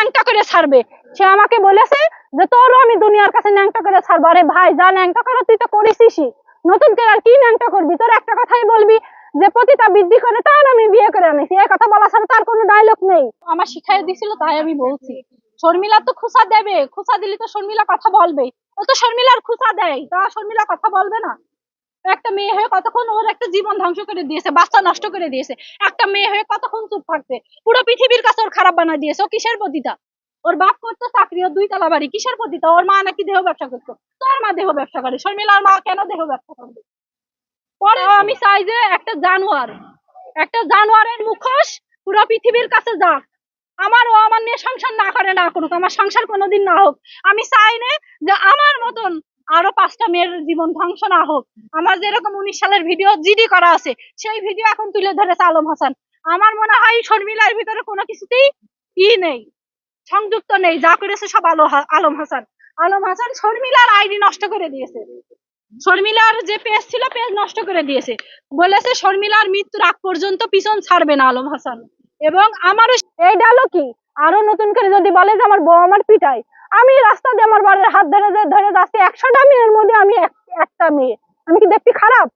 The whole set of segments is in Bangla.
ন্যাংটা করে ছাড়বে। সে আমাকে বলেছে যে তোরও আমি দুনিয়ার কাছে ন্যাংটা করে ছাড়বো। আরে ভাই, যা ন্যাংটা করো তুই তো করেছিসই, নতুন করে আর কি ন্যাংটা করবি? তোর একটা কথাই বলবি যে পতিতা বৃদ্ধি করে তার আমি বিয়ে করে আনিছি, এই কথা বলা ছাড়া তার কোনো ডায়লগ নেই। আমার শিখাই দিছিল, তাই আমি বলছি। শর্মিলা তো খুঁচা দেবে, খুঁচা দিলে তো শর্মিলা কথা বলবে। ও তো শর্মিলার খুঁচা দেয়, তা শর্মিলা কথা বলবে না? একটা মেয়ে হয়ে কতক্ষণ ওর একটা জীবন ধ্বংস করে দিয়েছে, বাচ্চা নষ্ট করে দিয়েছে। একটা মেয়ে হয়ে কতক্ষণ চুপ থাকবে? পুরো পৃথিবীর কাছে ওর খারাপ বানা দিয়েছে। ও কিসের পতিতা? ওর বাপ করতো চাকরি, ও 2 তলা বাড়ি, কিসের পতিতা? ওর মা নাকি দেহ ব্যবসা করতো, তোর মা দেহ ব্যবসা করে, শর্মিলার মা কেন দেহ ব্যবসা করবে? পরে আমি চাই যে একটা জানোয়ারের মুখোশ পুরো পৃথিবীর কাছে যাক। ও আমার নিয়ে সংসার না করে না করুক, আমার সংসার কোনোদিন না হোক। আমি চাই না যে আমার মতন আরো 5টা মেয়ের জীবন ধ্বংস না হোক। আমার যেরকম 19 সালের ভিডিও জিডি করা আছে, সেই ভিডিও এখন তুলে ধরেছে আলম হাসান। আমার মনে হয় শর্মিলার ভিতরে কোনো কিছুতেই নেই, সংযুক্ত নেই। যা করেছে সব আলম হাসান শর্মিলার আইডি নষ্ট করে দিয়েছে। শর্মিলার যে পেজ ছিল, পেজ নষ্ট করে দিয়েছে। বলেছে শর্মিলার মৃত্যুর আগ পর্যন্ত পিছন ছাড়বে না আলম হাসান। এবং আমারও এই ডায়লগ কি আরো নতুন করে যদি বলে যে আমার বউ আমার পিটাই, আমি রাস্তা দিয়ে আমার বাড়ির হাত ধরে যাচ্ছি, 100টা মেয়ের মধ্যে আমি একটা মেয়ে, আমি কি দেখতে খারাপ?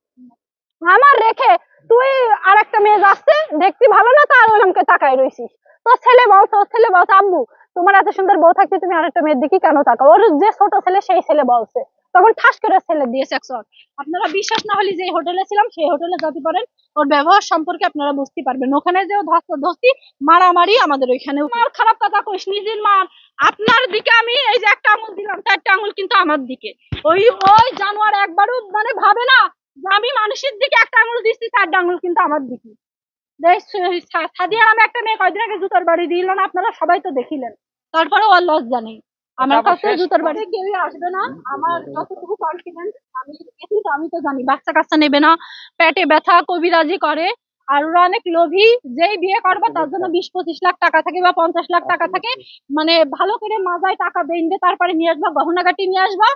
আমার রেখে তুই আর একটা মেয়ে যাচ্ছে, দেখতে ভালো না, তার ওরকমকে তাকায় রয়েছিস। তোর ছেলে বলছে আব্বু তোমার এত সুন্দর বউ থাকতে তুমি আরেকটা মেয়ের দিকে কেন তাকাও? ওর যে ছোট ছেলে, সেই ছেলে বলছে, তখন ঠাস করে ছেলে দিয়েছে 100। আপনারা বিশ্বাস না হলে যে হোটেলে ছিলাম, সেই হোটেলে যেতে পারেন, ওর ব্যবহার সম্পর্কে আপনারা বুঝতে পারবেন। ওখানে যে ধস্তাধস্তি মারামারি, আমাদের ওইখানে। মার খারাপ কথা কইস, নিজের মার। আপনার দিকে আমি এই যে একটা আঙুল দিলাম, 4টা আঙুল কিন্তু আমার দিকে। ওই জানোয়ার একবারও মানে ভাবে না যে আমি মানুষের দিকে একটা আঙুল দিচ্ছি, 4টা আঙুল কিন্তু আমার দিকে। সাদিয়া নামে একটা মেয়ে কয়দিন আগে জুতার বাড়ি দিল না, আপনারা সবাই তো দেখিলেন। তারপরে ওর লজ্জা নেই। আমার কাছে জুতার বাড়ি কেউই আসবে না। আমার যতটুকু কনফিডেন্স, আমি তো জানি বাচ্চা কাচ্চা নেবে না, পেটে ব্যথা কবিরাজি করে। আর ওরা অনেক লোভী, যেই বিয়ে করবে তার জন্য 20-25 লাখ টাকা থাকে বা 50 লাখ টাকা থাকে। মানে ভালো করে মাজায় টাকা বেঁধে তারপরে নিয়ে আসবা, গহনাগাটি নিয়ে আসবা।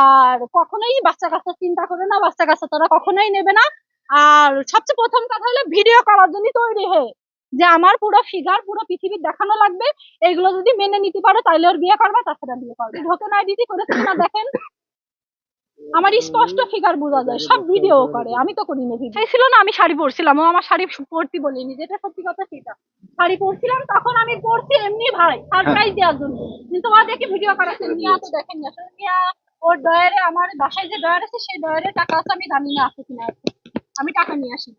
আর কখনোই বাচ্চা কাচ্চা চিন্তা করে না, বাচ্চা কাচ্চা তারা কখনোই নেবে না। আর সবচেয়ে প্রথম কথা হলো ভিডিও করার জন্য তৈরি হয়ে, যে আমার পুরো ফিগার পুরো পৃথিবীর দেখানো লাগবে। এইগুলো যদি মেনে নিতে পারো তাহলে ওর বিয়ে করবা, তাছাড়া বিয়ে করবে। ঢোকে না দিদি করেছে না, দেখেন আমার স্পষ্ট ফিগার বোঝা যায়, সব ভিডিও করে, আমি তো করি না ভিডিও। ছিল না আমি শাড়ি পরছিলাম, ও আমার শাড়ি পরতে বলিনি, যেটা সত্যি কথা সেটা। শাড়ি পরছিলাম তখন, আমি পরছি এমনি ভাই সারপ্রাইজ দেওয়ার জন্য, কিন্তু ও দেখে ভিডিও করাচ্ছে। মিয়া তো দেখেন না, মিয়া ওর ডয়ারে, আমার বাসায় যে ডয়ার আছে সেই ডয়ারে টাকা আছে, আমি জানি না আছে কিনা, আমি টাকা নিয়ে আসি।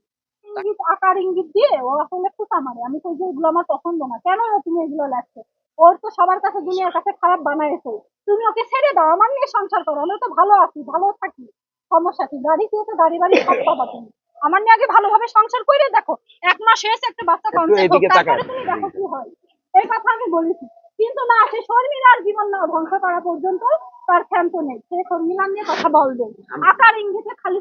আকার ইঙ্গিত দিয়ে ও আসলে খুঁটা মারে। আমি তো এগুলো আমার পছন্দ না, কেন তুমি এগুলো লাগছে? ওর তো সবার কাছে দুনিয়ার কাছে খারাপ বানাইছো, তুমি ওকে ছেড়ে দাও, আমার নিয়ে সংসার করো। আমরা তো ভালো আছি, ভালো থাকি, সমস্যা কি? গাড়ি খেয়েছো, গাড়ি বাড়ি সব পাবা তুমি। আমার নিয়ে আগে ভালোভাবে সংসার করে দেখো, 1 মাস হয়েছে, একটা বাচ্চা কনসেপ্ট হোক, তারপরে তুমি দেখো কি হয়। এই কথা আমি বলেছি, কিন্তু না, সে শর্মিলার জীবন না ধ্বংস করা পর্যন্ত তার ক্ষান্ত নেই। সে শর্মিলার নিয়ে কথা বলবে, আকার ইঙ্গিতে খালি